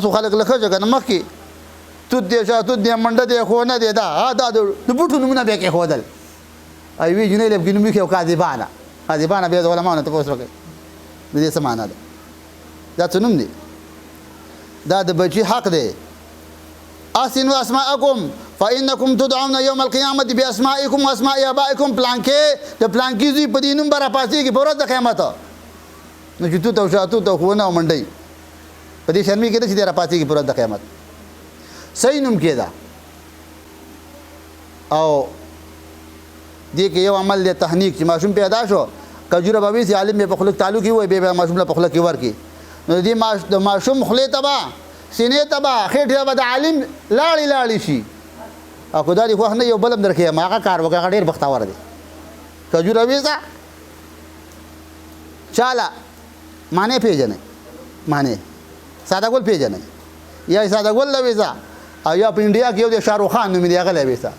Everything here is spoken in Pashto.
سو خلک لکه ځکه نه مخکې تود دی شاتود دی منډه دی خو نه دی دا د بوټو نومونه بیا کېښودل ای وی جنۍ لب کې نوم ویښي او کاذبانه بیا د علماؤ نه تپوس وکړئ د دې څه معنا ده دا څه نوم دی دا د بچي حق دی احسنوا اسماءکم فانکم تدعون یوم القیامة باسمائکم واسماء آبائکم پلانکې د پلانکې زوی په دې نوم به راپاڅېږي په ورځ د قیامت نو چې توت او شاتوت او ښوونه او منډۍ په دې شرمې کېده چې دی راپاڅېږي په ورځ د قیامت صحیح نوم کېده او دې کې یو عمل دی تحنیک چې ماشوم پیدا شو کجوره به ویسي عالم یې په خوله کې تعلق وي بیا ماشوم له په خوله کې ورکړي نو د ماشوم خولې ته به سینې ته به خېټې ته به د عالم لاړې شي او که دا دې خوښ نه یو بل هم درکوي هغه کار وکړه هغه ډېر بختور دی کجوره ویسه چاله معنی پېژنئ معنی ساده ګل پېژنئ یا ساده ګل له ویسه او یا په انډیا کې یو د شاهرخ خان نوم دی هغه له ویسه